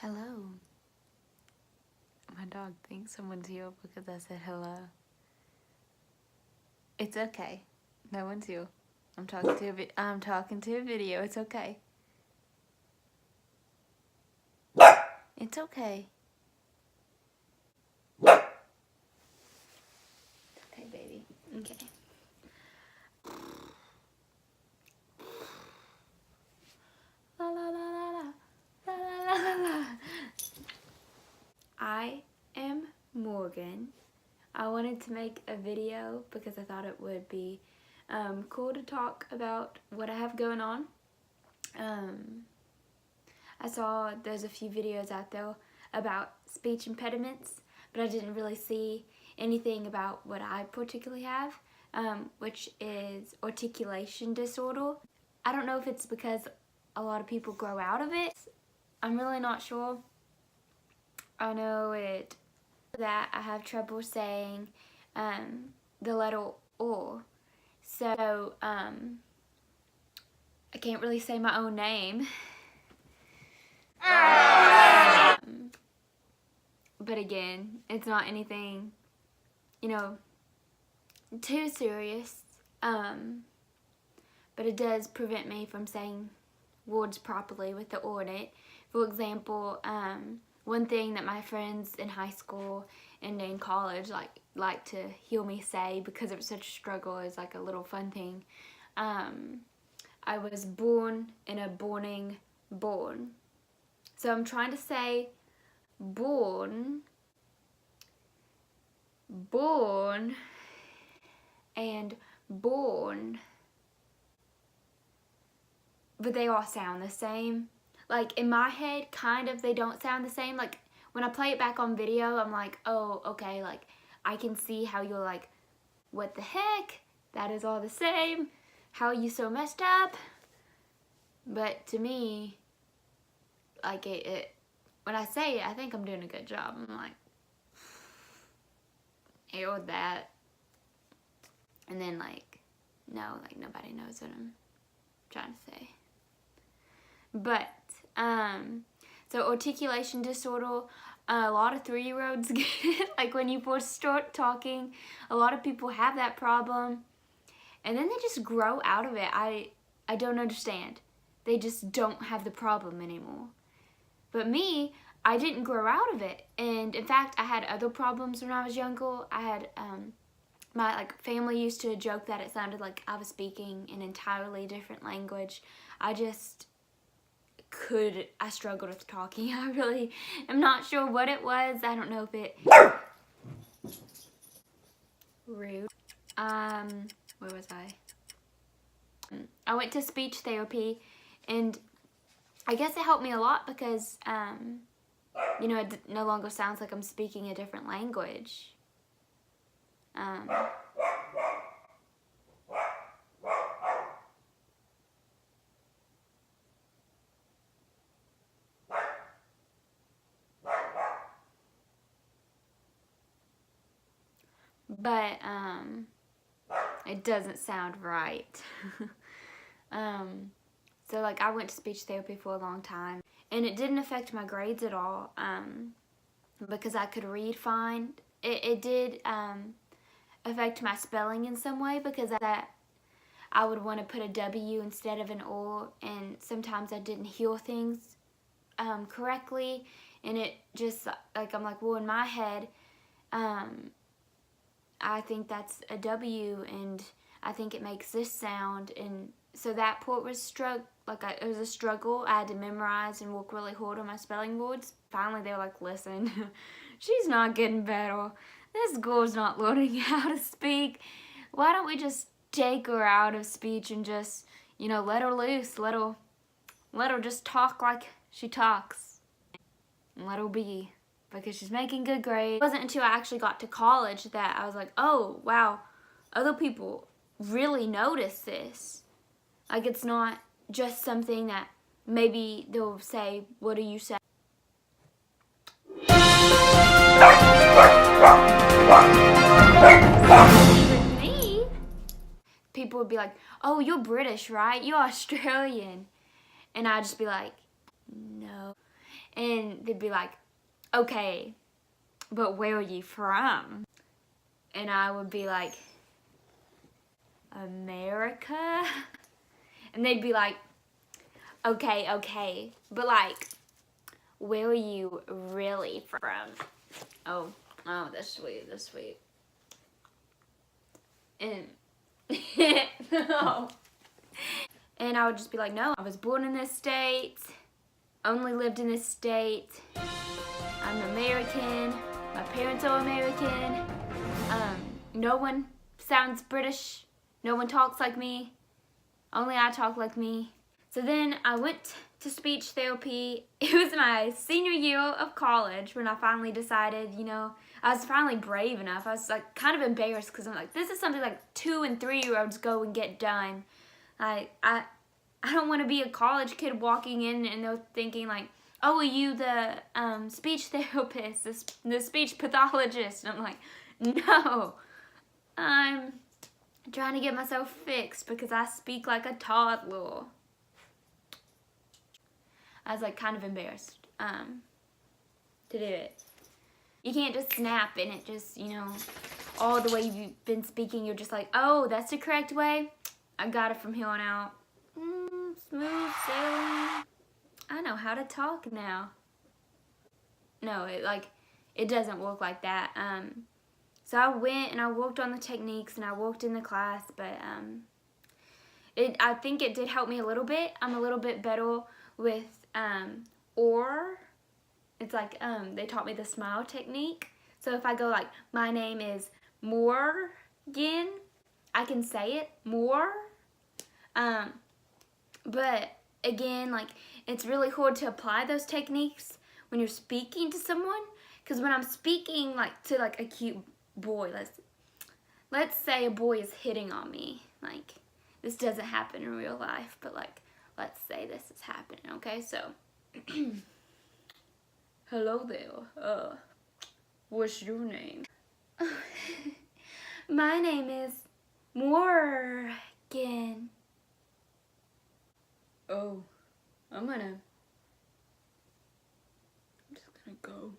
Hello. My dog thinks someone's here because I said hello. It's okay. No one's here. I'm talking to a video. It's okay. It's okay. Okay, baby. Okay. La la la la la la la la la. I am Morgan. I wanted to make a video because I thought it would be cool to talk about what I have going on. I saw there's a few videos out there about speech impediments, but I didn't really see anything about what I particularly have, which is articulation disorder. I don't know if it's because a lot of people grow out of it. I'm really not sure. I know that I have trouble saying the letter O. So I can't really say my own name. But again, it's not anything, too serious. But it does prevent me from saying words properly with the O in it. For example, one thing that my friends in high school and in college like to hear me say, because it was such a struggle, is like a little fun thing. I was born in a born. So I'm trying to say born, and born, but they all sound the same. Like in my head, kind of, they don't sound the same. Like when I play it back on video, I'm like, oh, okay, like I can see how you're like, what the heck? That is all the same. How are you so messed up? But to me, like when I say it, I think I'm doing a good job. I'm like, or that. And then no, nobody knows what I'm trying to say. But, so articulation disorder, a lot of 3-year-olds get it. Like when you first start talking, a lot of people have that problem. And then they just grow out of it. I don't understand. They just don't have the problem anymore. But me, I didn't grow out of it. And in fact, I had other problems when I was younger. I had, my family used to joke that it sounded like I was speaking an entirely different language. I struggled with talking. I really am not sure what it was. I don't know if it... Rude. Where was I? I went to speech therapy, and I guess it helped me a lot because, it no longer sounds like I'm speaking a different language. But, it doesn't sound right. So I went to speech therapy for a long time, and it didn't affect my grades at all, because I could read fine. It did, affect my spelling in some way, because I would want to put a W instead of an O, and sometimes I didn't hear things, correctly, and it just, I'm like, well, in my head, I think that's a W, and I think it makes this sound, and so that part was it was a struggle. I had to memorize and work really hard on my spelling words. Finally, they were like, listen, she's not getting better. This girl's not learning how to speak. Why don't we just take her out of speech and just, let her loose, let her just talk like she talks, and let her be, because she's making good grades. It wasn't until I actually got to college that I was like, oh, wow, other people really notice this. Like, it's not just something that maybe they'll say, what do you say? Even me, people would be like, oh, you're British, right? You're Australian. And I'd just be like, no. And they'd they'd be like, okay, but where are you from? And I would be like, America? And they'd be like, okay, but like, where are you really from? Oh, that's sweet. And, no. And I would just be like, no, I was born in this state, only lived in this state, I'm American, my parents are American, no one sounds British, no one talks like me, only I talk like me. So then I went to speech therapy. It was my senior year of college when I finally decided, I was finally brave enough. I was like kind of embarrassed because I'm like, this is something like 2 and 3-year-olds go and get done. I don't want to be a college kid walking in and they're thinking like, oh, are you the speech therapist, the speech pathologist? And I'm like, no, I'm trying to get myself fixed because I speak like a toddler. I was like kind of embarrassed to do it. You can't just snap and it just, all the way you've been speaking, you're just like, oh, that's the correct way. I got it from here on out. Smooth sailing. I know how to talk now. No, it doesn't work like that. So I went and I worked on the techniques and I worked in the class, but I think it did help me a little bit. I'm a little bit better with or. It's like they taught me the smile technique. So if I go like, my name is Morgan, I can say it more. But again, like, it's really hard to apply those techniques when you're speaking to someone. Because when I'm speaking like to like a cute boy, let's say a boy is hitting on me. Like, this doesn't happen in real life, but like, let's say this is happening, okay? So, hello there, what's your name? My name is Morgan. Oh, I'm just gonna go.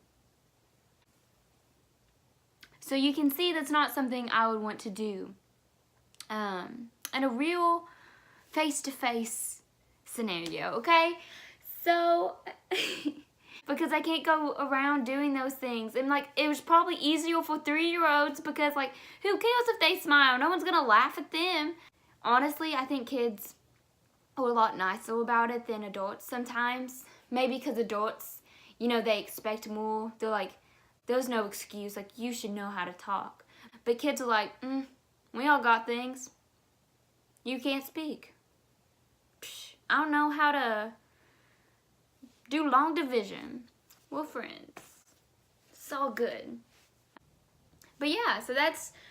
So you can see that's not something I would want to do in a real face-to-face scenario, okay? So, because I can't go around doing those things. And like, it was probably easier for 3-year-olds because like, who cares if they smile? No one's gonna laugh at them. Honestly, I think kids are a lot nicer about it than adults sometimes. Maybe because adults, they expect more. They're like, there's no excuse. Like, you should know how to talk. But kids are like, we all got things. You can't speak. Psh, I don't know how to do long division. We're friends. It's all good. But yeah, so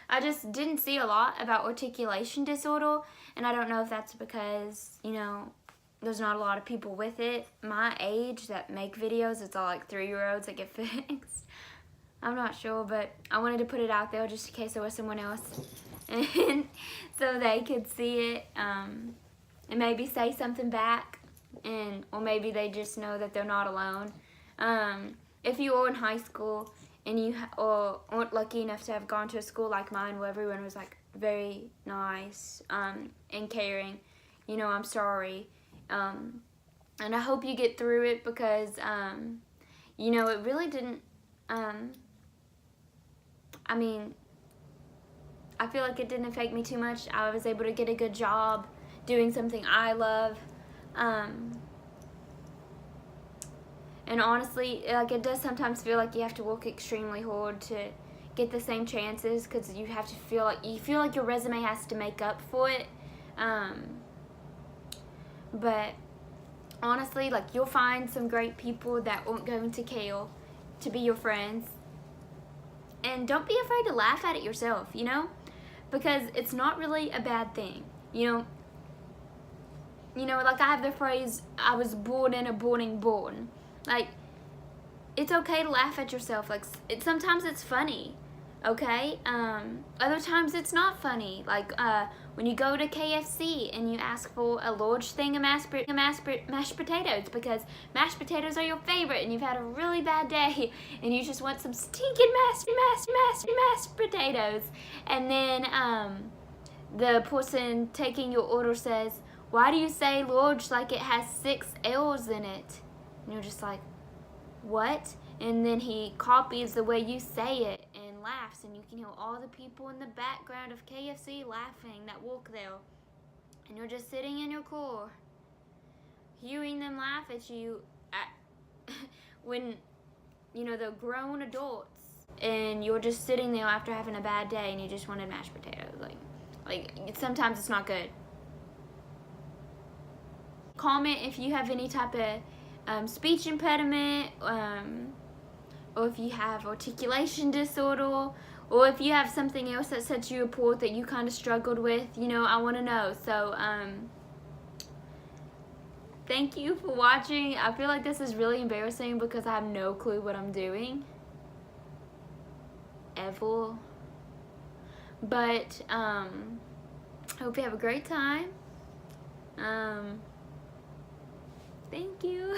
I just didn't see a lot about articulation disorder, and I don't know if that's because, there's not a lot of people with it my age that make videos. It's all like 3-year-olds that get fixed. I'm not sure, but I wanted to put it out there just in case there was someone else, and so they could see it and maybe say something back, or maybe they just know that they're not alone. If you are in high school and you aren't lucky enough to have gone to a school like mine where everyone was like very nice and caring, I'm sorry. And I hope you get through it because, it really didn't, I feel like it didn't affect me too much. I was able to get a good job doing something I love. And honestly, like, it does sometimes feel like you have to work extremely hard to get the same chances because you have to feel like your resume has to make up for it. But honestly, like, you'll find some great people that aren't going to care to be your friends. And don't be afraid to laugh at it yourself, because it's not really a bad thing, like I have the phrase, I was born in a boring born. Like, it's okay to laugh at yourself. Like, sometimes it's funny. Okay, other times it's not funny, like when you go to KFC and you ask for a large thing of mashed potatoes because mashed potatoes are your favorite and you've had a really bad day and you just want some stinking mashed potatoes, and then the person taking your order says, "Why do you say large like it has 6 L's in it?" And you're just like, "What?" And then he copies the way you say it and laughs, and you can hear all the people in the background of KFC laughing that walk there. And you're just sitting in your car, hearing them laugh at you when, you know, they're grown adults, and you're just sitting there after having a bad day and you just wanted mashed potatoes. Like sometimes it's not good. Comment if you have any type of speech impediment, or if you have articulation disorder, or if you have something else that sets you apart that you kind of struggled with. You know, I want to know. So thank you for watching. I feel like this is really embarrassing because I have no clue what I'm doing ever, but I hope you have a great time. Thank you.